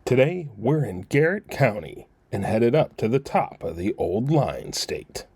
Today, we're in Garrett County and headed up to the top of the Old Line State.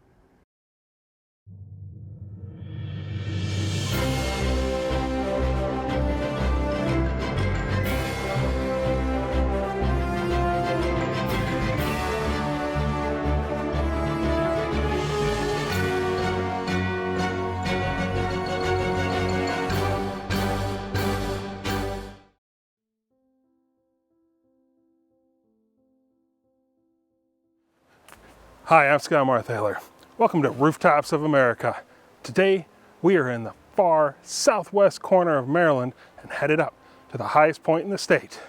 Hi, I'm Scott Marthaler. Welcome to Rooftops of America. Today, we are in the far southwest corner of Maryland and headed up to the highest point in the state.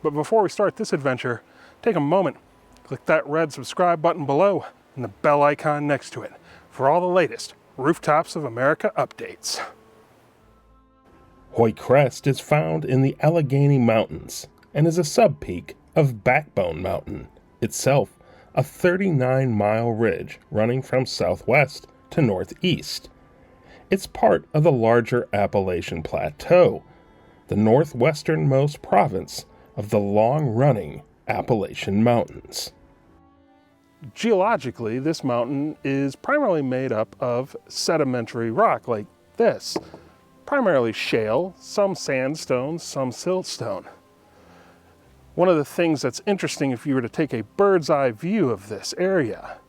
But before we start this adventure, take a moment, click that red subscribe button below and the bell icon next to it for all the latest Rooftops of America updates. Hoye-Crest is found in the Allegheny Mountains and is a subpeak of Backbone Mountain, itself a 39-mile ridge running from southwest to northeast. It's part of the larger Appalachian Plateau, the northwesternmost province of the long-running Appalachian Mountains. Geologically, this mountain is primarily made up of sedimentary rock like this, primarily shale, some sandstone, some siltstone. One of the things that's interesting, if you were to take a bird's eye view of this area,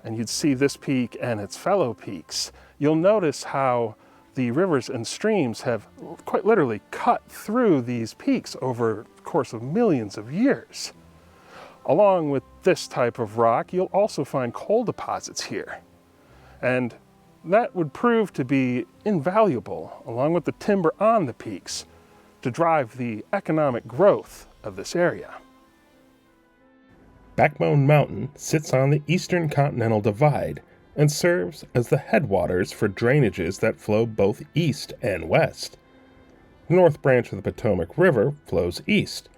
and you'd see this peak and its fellow peaks, you'll notice how the rivers and streams have quite literally cut through these peaks over the course of millions of years. Along with this type of rock, you'll also find coal deposits here. And that would prove to be invaluable, along with the timber on the peaks, to drive the economic growth of this area. Backbone Mountain sits on the Eastern Continental Divide and serves as the headwaters for drainages that flow both east and west. The North Branch of the Potomac River flows east,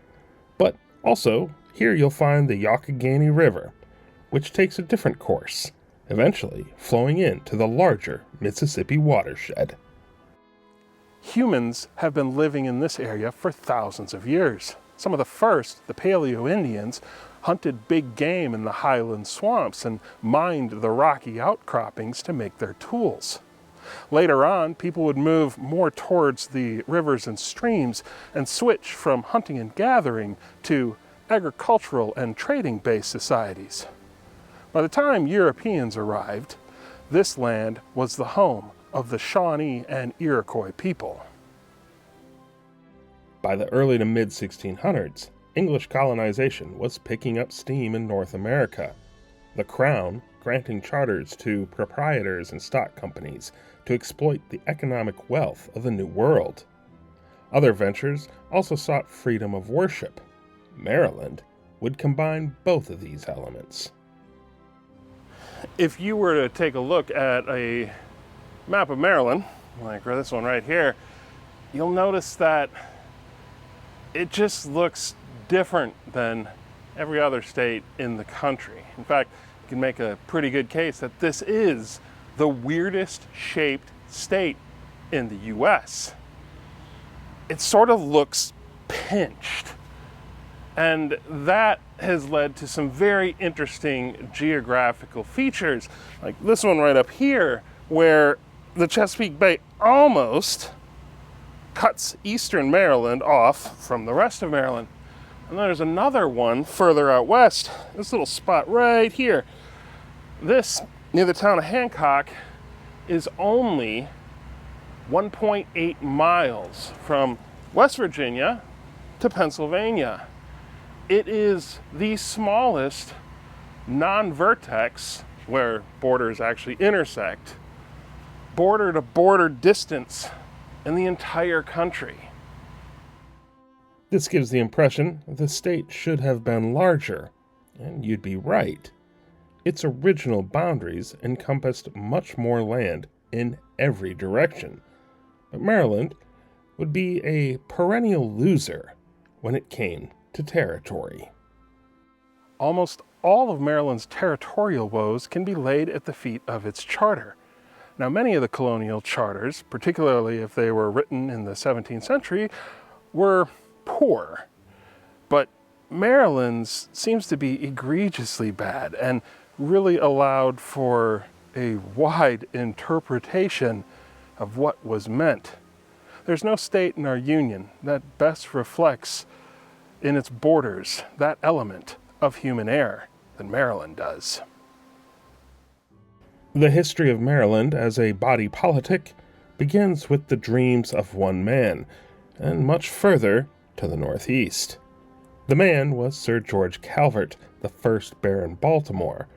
but also here you'll find the Youghiogheny River, which takes a different course, eventually flowing into the larger Mississippi watershed. Humans have been living in this area for thousands of years. Some of the first, the Paleo-Indians, hunted big game in the highland swamps and mined the rocky outcroppings to make their tools. Later on, people would move more towards the rivers and streams and switch from hunting and gathering to agricultural and trading-based societies. By the time Europeans arrived, this land was the home of the Shawnee and Iroquois people. By the early to mid-1600s, English colonization was picking up steam in North America, the Crown granting charters to proprietors and stock companies to exploit the economic wealth of the New World. Other ventures also sought freedom of worship. Maryland would combine both of these elements. If you were to take a look at a map of Maryland, like this one right here, you'll notice that it just looks different than every other state in the country. In fact, you can make a pretty good case that this is the weirdest shaped state in the US. It sort of looks pinched. And that has led to some very interesting geographical features, like this one right up here, where the Chesapeake Bay almost cuts eastern Maryland off from the rest of Maryland. And then there's another one further out west, this little spot right here. This, near the town of Hancock, is only 1.8 miles from West Virginia to Pennsylvania. It is the smallest non-vertex, where borders actually intersect, border-to-border distance in the entire country. This gives the impression the state should have been larger, and you'd be right. Its original boundaries encompassed much more land in every direction, but Maryland would be a perennial loser when it came to territory. Almost all of Maryland's territorial woes can be laid at the feet of its charter. Now, many of the colonial charters, particularly if they were written in the 17th century, were poor. But Maryland's seems to be egregiously bad and really allowed for a wide interpretation of what was meant. There's no state in our union that best reflects in its borders that element of human error than Maryland does. The history of Maryland as a body politic begins with the dreams of one man, and much further to the northeast. The man was Sir George Calvert, the first Baron Baltimore.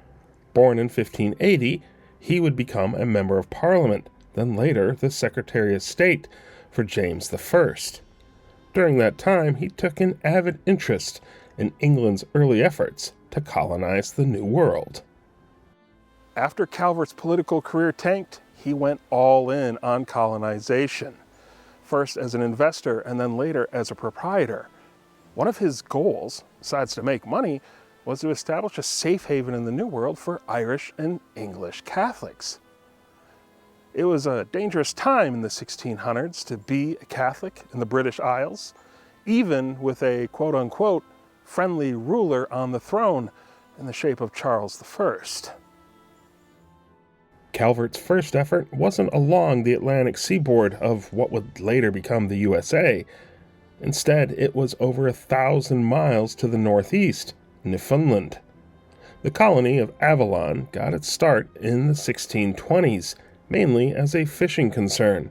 Born in 1580, he would become a member of Parliament, then later the Secretary of State for James I. During that time, he took an avid interest in England's early efforts to colonize the New World. After Calvert's political career tanked, he went all in on colonization, first as an investor and then later as a proprietor. One of his goals, besides to make money, was to establish a safe haven in the New World for Irish and English Catholics. It was a dangerous time in the 1600s to be a Catholic in the British Isles, even with a quote-unquote friendly ruler on the throne in the shape of Charles I. Calvert's first effort wasn't along the Atlantic seaboard of what would later become the USA. Instead, it was over 1,000 miles to the northeast, Newfoundland. The colony of Avalon got its start in the 1620s, mainly as a fishing concern.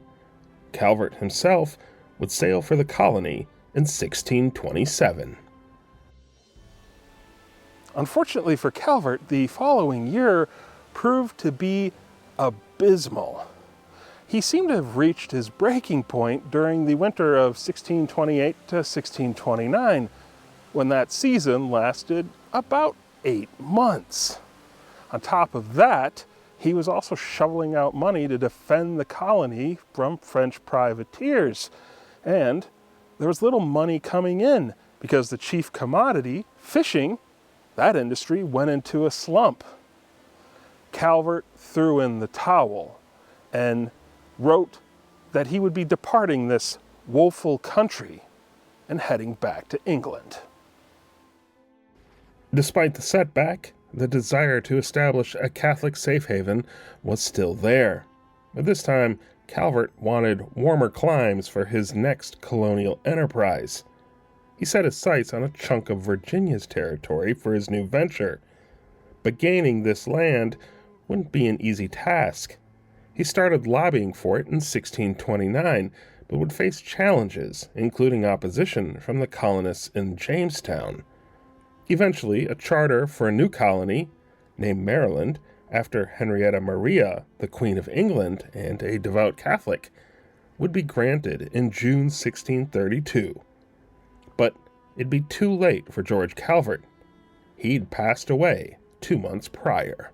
Calvert himself would sail for the colony in 1627. Unfortunately for Calvert, the following year proved to be abysmal. He seemed to have reached his breaking point during the winter of 1628 to 1629, when that season lasted about 8 months. On top of that, he was also shoveling out money to defend the colony from French privateers. And there was little money coming in because the chief commodity, fishing, that industry went into a slump. Calvert threw in the towel and wrote that he would be departing this woeful country and heading back to England. Despite the setback, the desire to establish a Catholic safe haven was still there. But this time, Calvert wanted warmer climes for his next colonial enterprise. He set his sights on a chunk of Virginia's territory for his new venture. But gaining this land wouldn't be an easy task. He started lobbying for it in 1629, but would face challenges, including opposition from the colonists in Jamestown. Eventually, a charter for a new colony, named Maryland, after Henrietta Maria, the Queen of England and a devout Catholic, would be granted in June 1632. But it'd be too late for George Calvert. He'd passed away 2 months prior.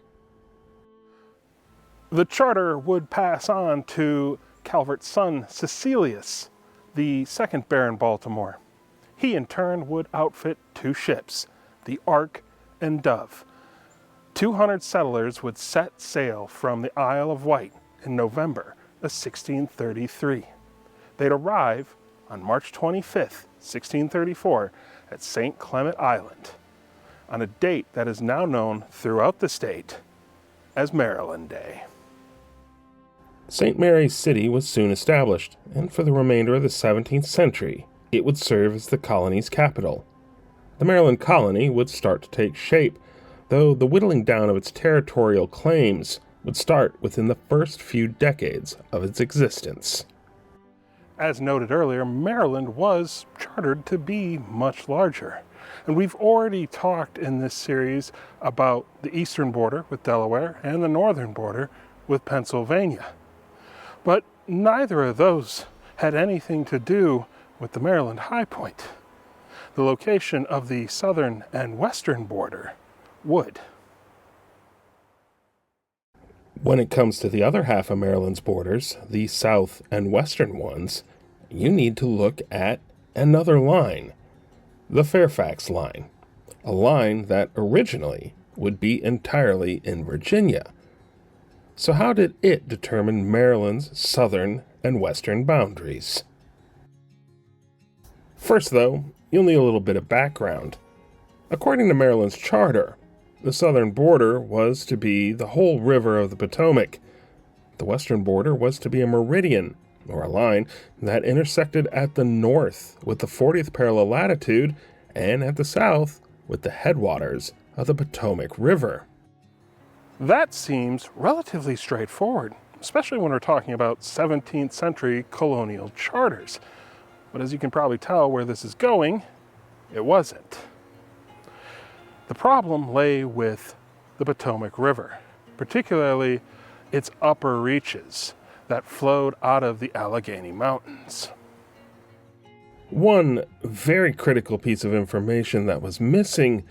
The charter would pass on to Calvert's son, Cecilius, the second Baron Baltimore. He, in turn, would outfit 2 ships, the Ark and Dove. 200 settlers would set sail from the Isle of Wight in November of 1633. They'd arrive on March 25th, 1634, at St. Clement Island, on a date that is now known throughout the state as Maryland Day. St. Mary's City was soon established, and for the remainder of the 17th century, it would serve as the colony's capital. The Maryland colony would start to take shape, though the whittling down of its territorial claims would start within the first few decades of its existence. As noted earlier, Maryland was chartered to be much larger. And we've already talked in this series about the eastern border with Delaware and the northern border with Pennsylvania. But neither of those had anything to do with the Maryland Highpoint. The location of the southern and western border would. When it comes to the other half of Maryland's borders, the south and western ones, you need to look at another line, the Fairfax line, a line that originally would be entirely in Virginia. So how did it determine Maryland's southern and western boundaries? First, though, you'll need a little bit of background. According to Maryland's charter, the southern border was to be the whole river of the Potomac. The western border was to be a meridian, or a line, that intersected at the north with the 40th parallel latitude and at the south with the headwaters of the Potomac River. That seems relatively straightforward, especially when we're talking about 17th century colonial charters. But as you can probably tell where this is going, it wasn't. The problem lay with the Potomac River, particularly its upper reaches that flowed out of the Allegheny Mountains. One very critical piece of information that was missing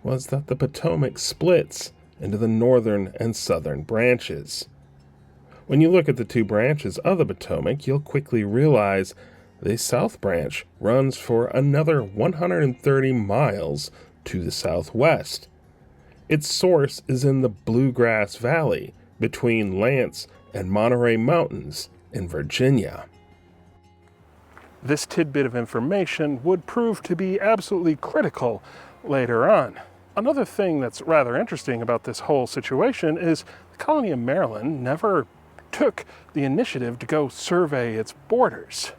was that the Potomac splits into the northern and southern branches. When you look at the two branches of the Potomac, you'll quickly realize the south branch runs for another 130 miles to the southwest. Its source is in the Bluegrass Valley between Lance and Monterey Mountains in Virginia. This tidbit of information would prove to be absolutely critical later on. Another thing that's rather interesting about this whole situation is the colony of Maryland never took the initiative to go survey its borders.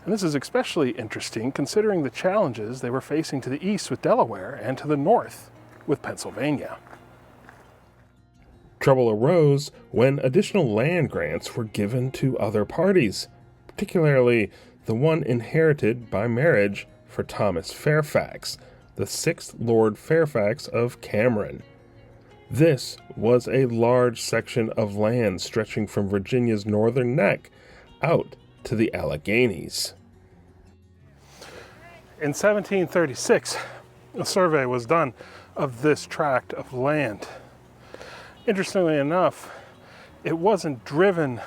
And this is especially interesting considering the challenges they were facing to the east with Delaware and to the north with Pennsylvania. Trouble arose when additional land grants were given to other parties, particularly the one inherited by marriage for Thomas Fairfax, the 6th Lord Fairfax of Cameron. This was a large section of land stretching from Virginia's northern neck out to the Alleghenies. In 1736, a survey was done of this tract of land. Interestingly enough, it wasn't driven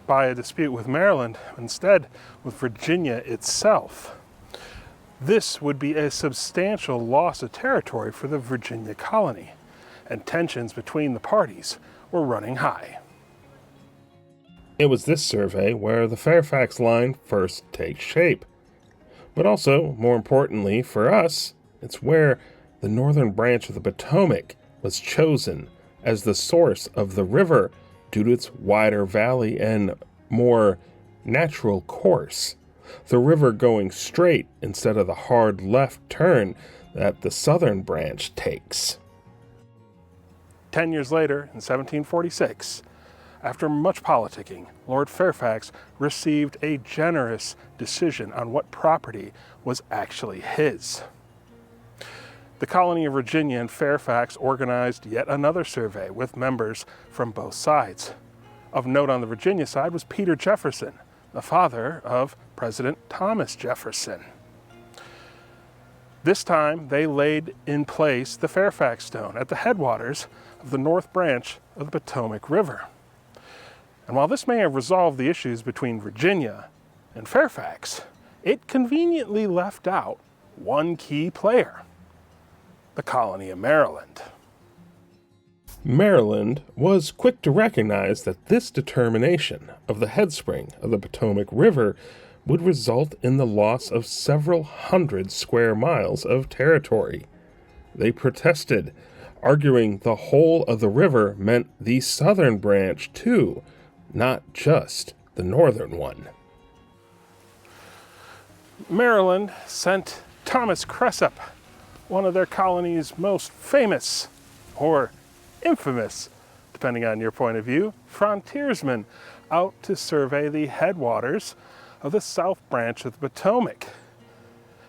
by a dispute with Maryland, instead with Virginia itself. This would be a substantial loss of territory for the Virginia colony, and tensions between the parties were running high. It was this survey where the Fairfax line first takes shape. But also, more importantly for us, it's where the northern branch of the Potomac was chosen as the source of the river due to its wider valley and more natural course, the river going straight instead of the hard left turn that the southern branch takes. 10 years later, in 1746, after much politicking, Lord Fairfax received a generous decision on what property was actually his. The colony of Virginia and Fairfax organized yet another survey with members from both sides. Of note on the Virginia side was Peter Jefferson, the father of President Thomas Jefferson. This time, they laid in place the Fairfax Stone at the headwaters of the north branch of the Potomac River. And while this may have resolved the issues between Virginia and Fairfax, it conveniently left out one key player: the colony of Maryland. Maryland was quick to recognize that this determination of the headspring of the Potomac River would result in the loss of several hundred square miles of territory. They protested, arguing the whole of the river meant the southern branch too, not just the northern one. Maryland sent Thomas Cressup, one of their colony's most famous, or infamous, depending on your point of view, frontiersmen, out to survey the headwaters of the south branch of the Potomac.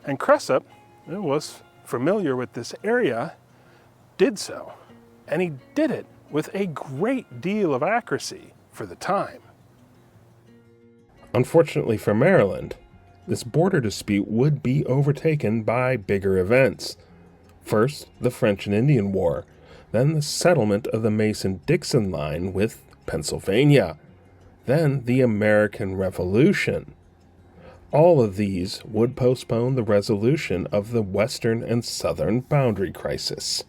And Cressup, who was familiar with this area, did so. And he did it with a great deal of accuracy for the time. Unfortunately for Maryland, this border dispute would be overtaken by bigger events. First, the French and Indian War, then the settlement of the Mason-Dixon line with Pennsylvania, then the American Revolution. All of these would postpone the resolution of the western and southern boundary crisis.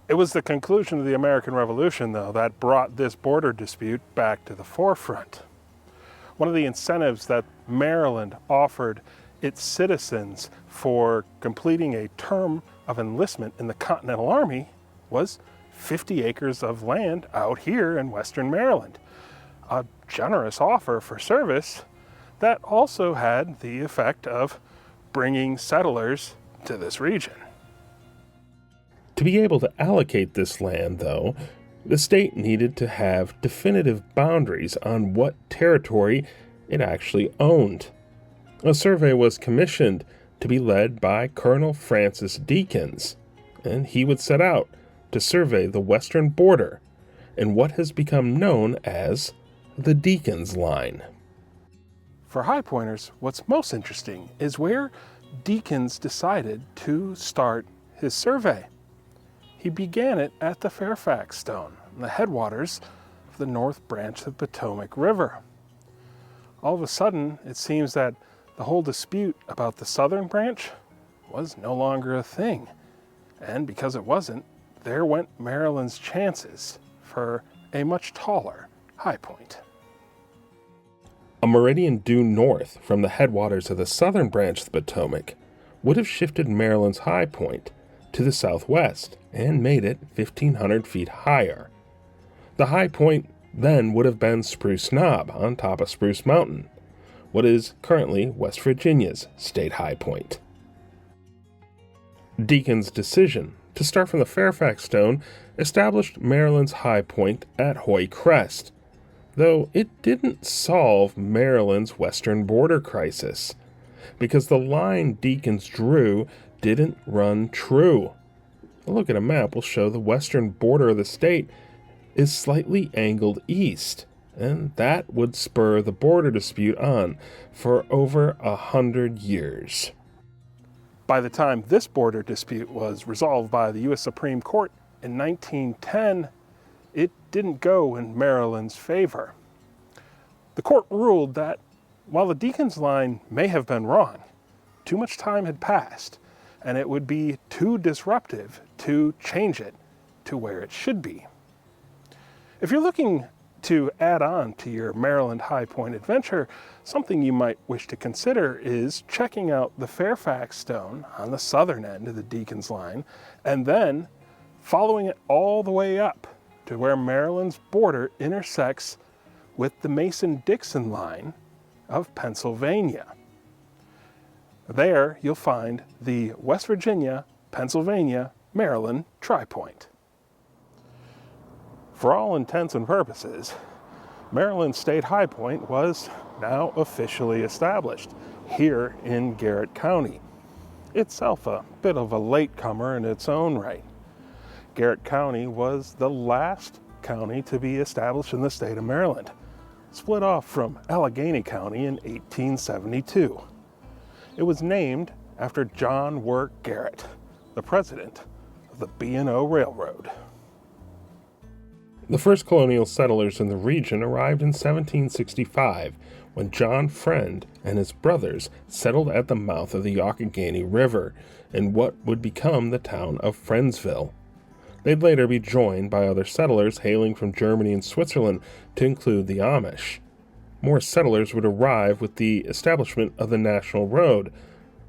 It was the conclusion of the American Revolution, though, that brought this border dispute back to the forefront. One of the incentives that Maryland offered its citizens for completing a term of enlistment in the Continental Army was 50 acres of land out here in western Maryland. A generous offer for service that also had the effect of bringing settlers to this region. To be able to allocate this land, though, the state needed to have definitive boundaries on what territory it actually owned. A survey was commissioned to be led by Colonel Francis Deakins, and he would set out to survey the western border in what has become known as the Deakins Line. For highpointers, what's most interesting is where Deakins decided to start his survey. He began it at the Fairfax Stone, the headwaters of the North Branch of the Potomac River. All of a sudden, it seems that the whole dispute about the southern branch was no longer a thing. And because it wasn't, there went Maryland's chances for a much taller high point. A meridian due north from the headwaters of the southern branch of the Potomac would have shifted Maryland's high point to the southwest and made it 1,500 feet higher. The high point then would have been Spruce Knob on top of Spruce Mountain, what is currently West Virginia's state high point. Deakins' decision to start from the Fairfax Stone established Maryland's high point at Hoye-Crest, though it didn't solve Maryland's western border crisis, because the line Deakins drew didn't run true. A look at a map will show the western border of the state is slightly angled east, and that would spur the border dispute on for over 100 years. By the time this border dispute was resolved by the U.S. Supreme Court in 1910, it didn't go in Maryland's favor. The court ruled that while the Deakins line may have been wrong, too much time had passed, and it would be too disruptive to change it to where it should be. If you're looking to add on to your Maryland High Point adventure, something you might wish to consider is checking out the Fairfax Stone on the southern end of the Deakins line, and then following it all the way up to where Maryland's border intersects with the Mason-Dixon line of Pennsylvania. There you'll find the West Virginia, Pennsylvania, Maryland tri-point. For all intents and purposes, Maryland State High Point was now officially established here in Garrett County, itself a bit of a latecomer in its own right. Garrett County was the last county to be established in the state of Maryland, split off from Allegheny County in 1872. It was named after John Wirt Garrett, the president of the B&O Railroad. The first colonial settlers in the region arrived in 1765, when John Friend and his brothers settled at the mouth of the Youghiogheny River in what would become the town of Friendsville. They'd later be joined by other settlers hailing from Germany and Switzerland to include the Amish. More settlers would arrive with the establishment of the National Road,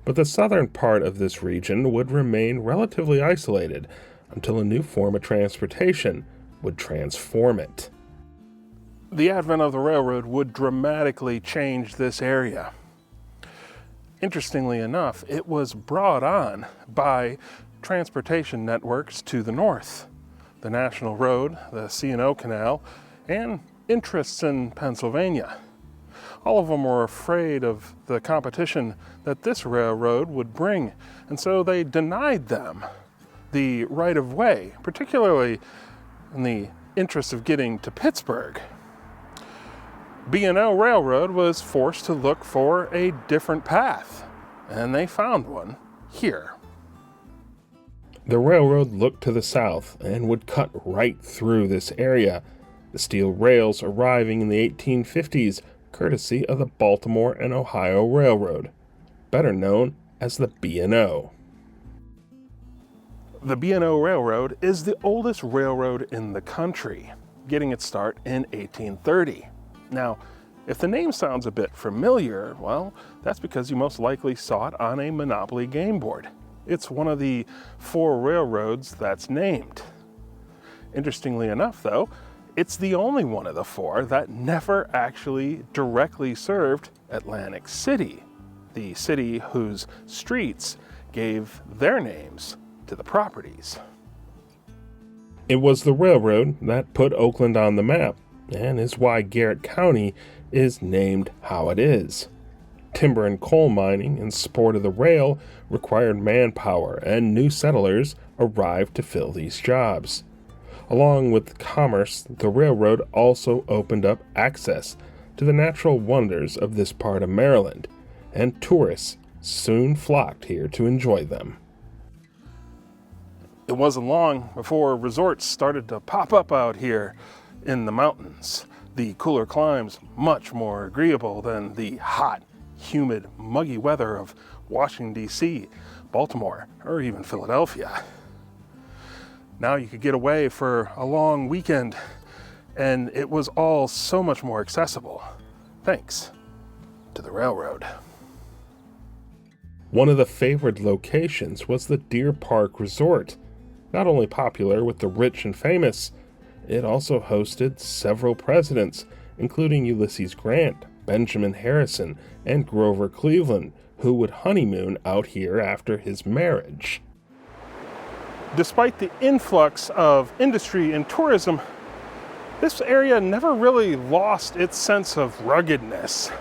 but the southern part of this region would remain relatively isolated until a new form of transportation would transform it. The advent of the railroad would dramatically change this area. Interestingly enough, it was brought on by transportation networks to the north, the National Road, the C&O Canal, and interests in Pennsylvania. All of them were afraid of the competition that this railroad would bring, and so they denied them the right of way, particularly in the interest of getting to Pittsburgh. B&O Railroad was forced to look for a different path, and they found one here. The railroad looked to the south and would cut right through this area, the steel rails arriving in the 1850s courtesy of the Baltimore and Ohio Railroad, better known as the B&O. The B&O Railroad is the oldest railroad in the country, getting its start in 1830. Now, If the name sounds a bit familiar, well, that's because you most likely saw it on a Monopoly game board. It's one of the 4 railroads that's named. Interestingly enough, though, it's the only one of the 4 that never actually directly served Atlantic City, the city whose streets gave their names to the properties. It was the railroad that put Oakland on the map, and is why Garrett County is named how it is. Timber and coal mining and sport of the rail required manpower, and new settlers arrived to fill these jobs. Along with commerce, the railroad also opened up access to the natural wonders of this part of Maryland, and tourists soon flocked here to enjoy them. It wasn't long before resorts started to pop up out here in the mountains. The cooler climes much more agreeable than the hot, humid, muggy weather of Washington, D.C., Baltimore, or even Philadelphia. Now you could get away for a long weekend, and it was all so much more accessible, thanks to the railroad. One of the favored locations was the Deer Park Resort. Not only popular with the rich and famous, it also hosted several presidents, including Ulysses Grant, Benjamin Harrison, and Grover Cleveland, who would honeymoon out here after his marriage. Despite the influx of industry and tourism, this area never really lost its sense of ruggedness.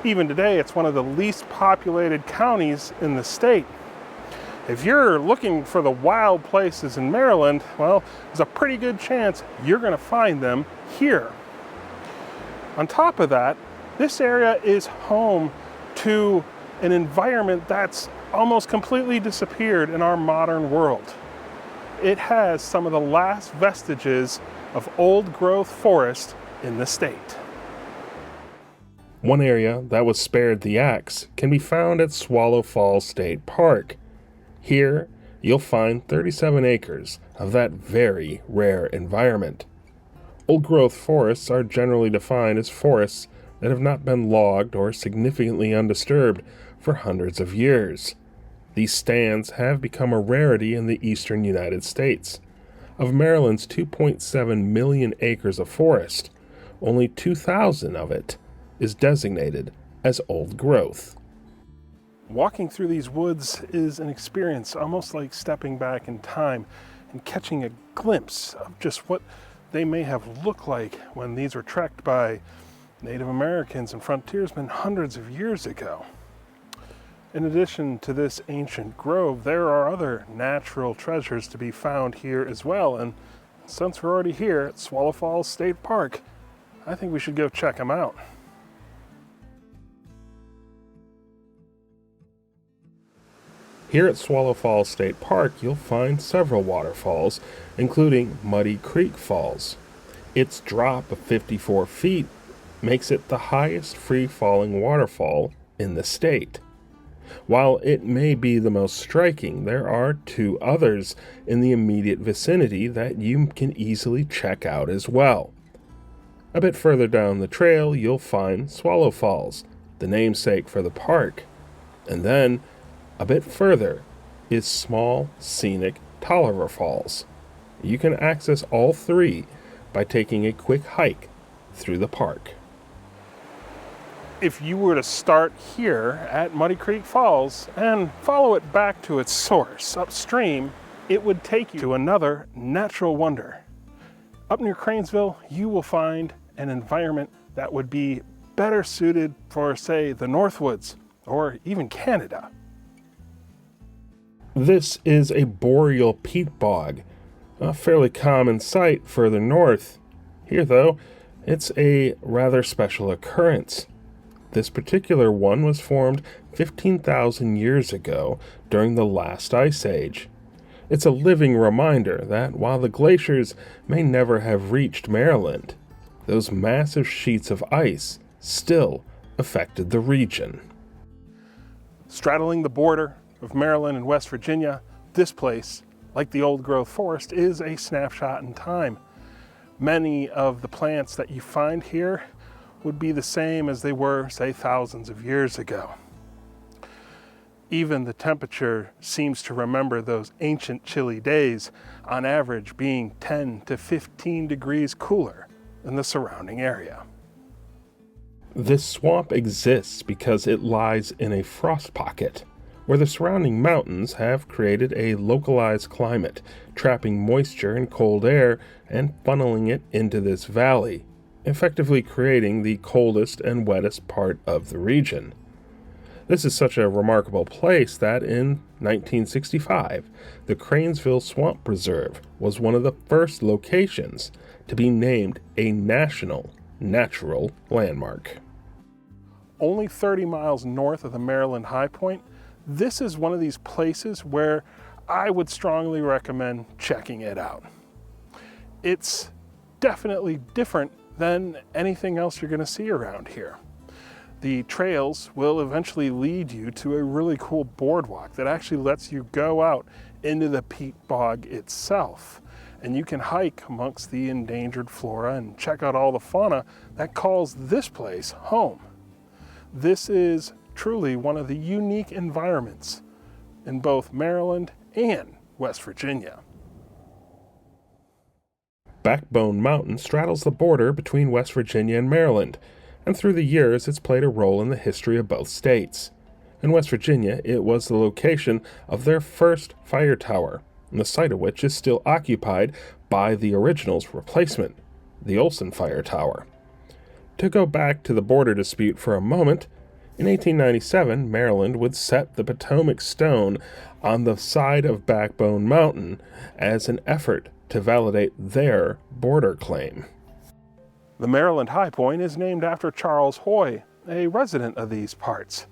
Even today, it's one of the least populated counties in the state. If you're looking for the wild places in Maryland, well, there's a pretty good chance you're going to find them here. On top of that, this area is home to an environment that's almost completely disappeared in our modern world. It has some of the last vestiges of old-growth forest in the state. One area that was spared the axe can be found at Swallow Falls State Park. Here, you'll find 37 acres of that very rare environment. Old-growth forests are generally defined as forests that have not been logged or significantly undisturbed for hundreds of years. These stands have become a rarity in the eastern United States. Of Maryland's 2.7 million acres of forest, only 2,000 of it is designated as old growth. Walking through these woods is an experience almost like stepping back in time and catching a glimpse of just what they may have looked like when these were trekked by Native Americans and frontiersmen hundreds of years ago. In addition to this ancient grove, there are other natural treasures to be found here as well, and since we're already here at Swallow Falls State Park, I think we should go check them out. Here at Swallow Falls State Park, you'll find several waterfalls, including Muddy Creek Falls. Its drop of 54 feet makes it the highest free-falling waterfall in the state. While it may be the most striking, there are 2 others in the immediate vicinity that you can easily check out as well. A bit further down the trail, you'll find Swallow Falls, the namesake for the park. And then, a bit further, is small, scenic Tolliver Falls. You can access all 3 by taking a quick hike through the park. If you were to start here at Muddy Creek Falls and follow it back to its source upstream, it would take you to another natural wonder. Up near Cranesville, you will find an environment that would be better suited for, say, the Northwoods or even Canada. This is a boreal peat bog, a fairly common sight further north. Here, though, it's a rather special occurrence. This particular one was formed 15,000 years ago during the last ice age. It's a living reminder that while the glaciers may never have reached Maryland, those massive sheets of ice still affected the region. Straddling the border of Maryland and West Virginia, this place, like the old-growth forest, is a snapshot in time. Many of the plants that you find here would be the same as they were, say, thousands of years ago. Even the temperature seems to remember those ancient chilly days, on average being 10 to 15 degrees cooler than the surrounding area. This swamp exists because it lies in a frost pocket, where the surrounding mountains have created a localized climate, trapping moisture and cold air and funneling it into this valley, effectively creating the coldest and wettest part of the region. This is such a remarkable place that in 1965, the Cranesville Swamp Preserve was one of the first locations to be named a National Natural Landmark. Only 30 miles north of the Maryland Highpoint, this is one of these places where I would strongly recommend checking it out. It's definitely different than anything else you're going to see around here. The trails will eventually lead you to a really cool boardwalk that actually lets you go out into the peat bog itself. And you can hike amongst the endangered flora and check out all the fauna that calls this place home. This is truly one of the unique environments in both Maryland and West Virginia. Backbone Mountain straddles the border between West Virginia and Maryland, and through the years it's played a role in the history of both states. In West Virginia, it was the location of their first fire tower, the site of which is still occupied by the original's replacement, the Olson Fire Tower. To go back to the border dispute for a moment, in 1897, Maryland would set the Potomac Stone on the side of Backbone Mountain as an effort to validate their border claim. The Maryland Highpoint is named after Charles Hoye, a resident of these parts.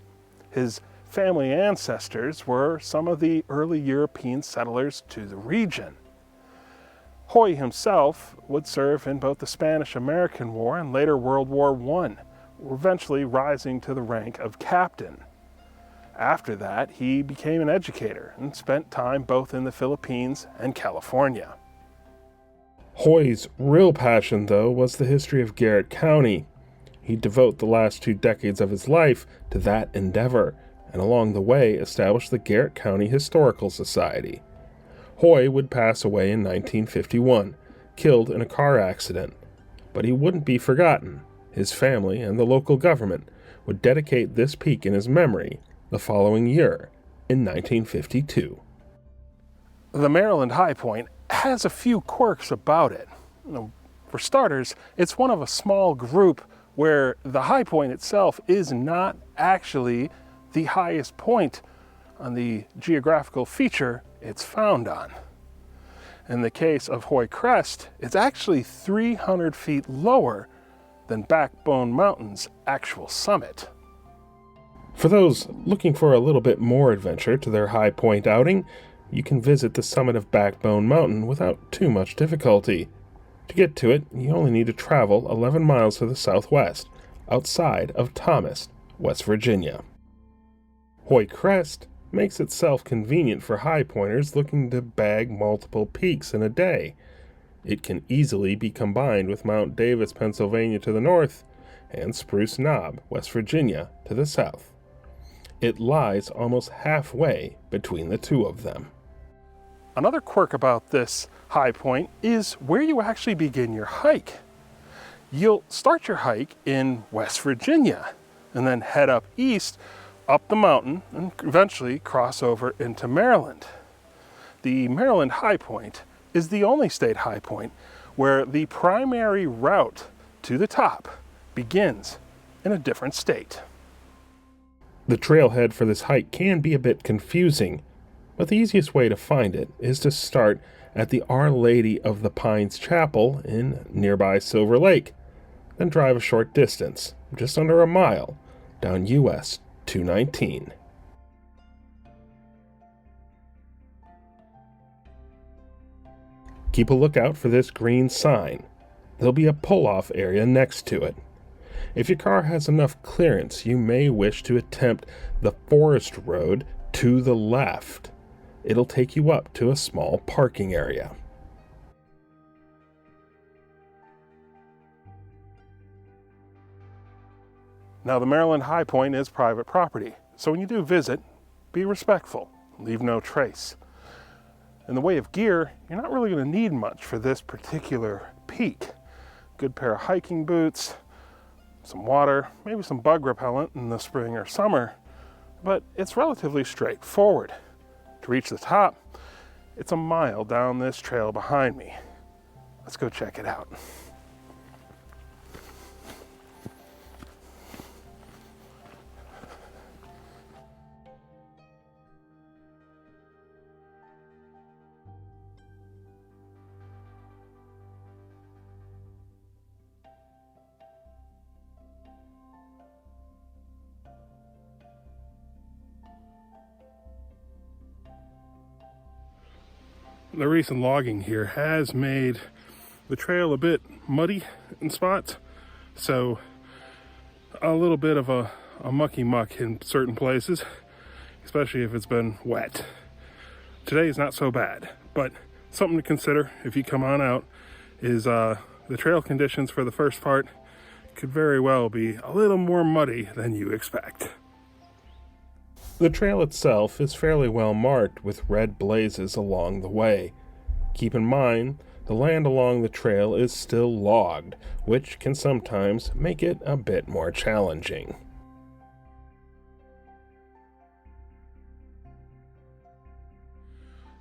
His family ancestors were some of the early European settlers to the region. Hoye himself would serve in both the Spanish-American War and later World War I, eventually rising to the rank of captain. After that, he became an educator and spent time both in the Philippines and California. Hoye's real passion, though, was the history of Garrett County. He'd devote the last 2 decades of his life to that endeavor, and along the way established the Garrett County Historical Society. Hoye would pass away in 1951, killed in a car accident. But he wouldn't be forgotten. His family and the local government would dedicate this peak in his memory the following year, in 1952. The Maryland Highpoint has a few quirks about it. For starters, it's one of a small group where the high point itself is not actually the highest point on the geographical feature it's found on. In the case of Hoye-Crest, it's actually 300 feet lower than Backbone Mountain's actual summit. For those looking for a little bit more adventure to their high point outing, you can visit the summit of Backbone Mountain without too much difficulty. To get to it, you only need to travel 11 miles to the southwest, outside of Thomas, West Virginia. Hoye-Crest makes itself convenient for high pointers looking to bag multiple peaks in a day. It can easily be combined with Mount Davis, Pennsylvania to the north, and Spruce Knob, West Virginia to the south. It lies almost halfway between the two of them. Another quirk about this high point is where you actually begin your hike. You'll start your hike in West Virginia and then head up east, up the mountain, and eventually cross over into Maryland. The Maryland High Point is the only state high point where the primary route to the top begins in a different state. The trailhead for this hike can be a bit confusing, but the easiest way to find it is to start at the Our Lady of the Pines Chapel in nearby Silver Lake, then drive a short distance, just under a mile, down US 219. Keep a lookout for this green sign. There'll be a pull-off area next to it. If your car has enough clearance, you may wish to attempt the forest road to the left. It'll take you up to a small parking area. Now, the Maryland High Point is private property, so when you do visit, be respectful, leave no trace. In the way of gear, you're not really going to need much for this particular peak. Good pair of hiking boots, some water, maybe some bug repellent in the spring or summer, but it's relatively straightforward. To reach the top, it's a mile down this trail behind me. Let's go check it out. The recent logging here has made the trail a bit muddy in spots, so a little bit of a mucky muck in certain places, especially if it's been wet. Today is not so bad, but something to consider if you come on out is the trail conditions for the first part could very well be a little more muddy than you expect. The trail itself is fairly well marked with red blazes along the way. Keep in mind, the land along the trail is still logged, which can sometimes make it a bit more challenging.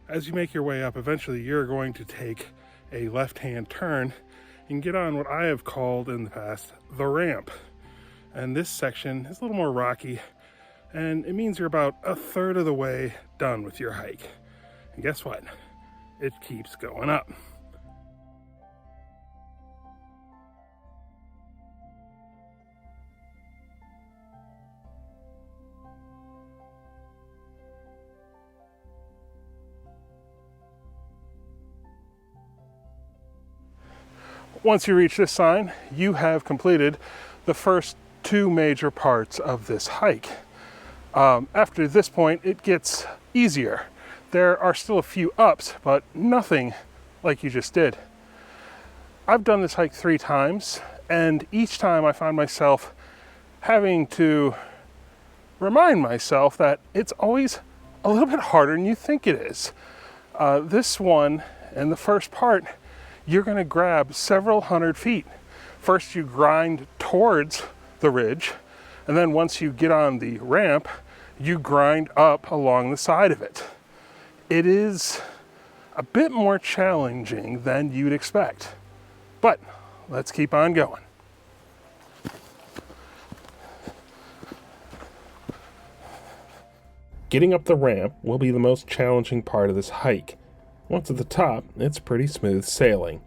As you make your way up, eventually you're going to take a left-hand turn and get on what I have called in the past the ramp. And this section is a little more rocky, and it means you're about a third of the way done with your hike. And guess what? It keeps going up. Once you reach this sign, you have completed the first two major parts of this hike. After this point, it gets easier. There are still a few ups, but nothing like you just did. I've done this hike 3 times, and each time I find myself having to remind myself that it's always a little bit harder than you think it is. This one, in the first part, you're going to grab several hundred feet. First, you grind towards the ridge, and then once you get on the ramp, you grind up along the side of it. It is a bit more challenging than you'd expect, but let's keep on going. Getting up the ramp will be the most challenging part of this hike. Once at the top, it's pretty smooth sailing.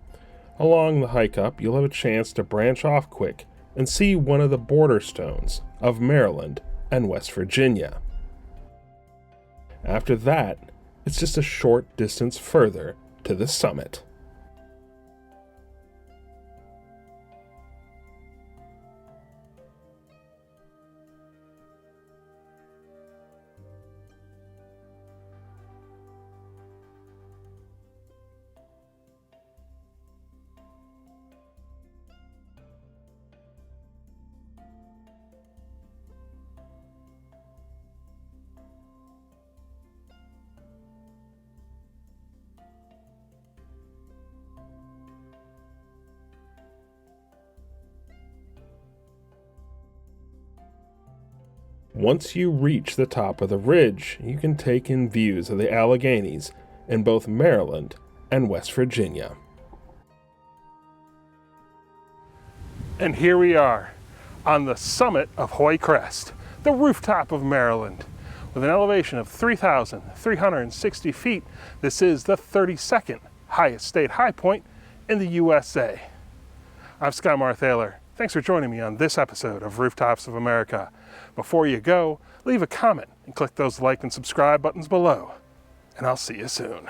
Along the hike up, you'll have a chance to branch off quick and see one of the border stones of Maryland and West Virginia. After that, it's just a short distance further to the summit. Once you reach the top of the ridge, you can take in views of the Alleghenies in both Maryland and West Virginia. And here we are on the summit of Hoye-Crest, the rooftop of Maryland. With an elevation of 3,360 feet, this is the 32nd highest state high point in the USA. I'm Scott Marthaler. Thanks for joining me on this episode of Rooftops of America. Before you go, leave a comment and click those like and subscribe buttons below. And I'll see you soon.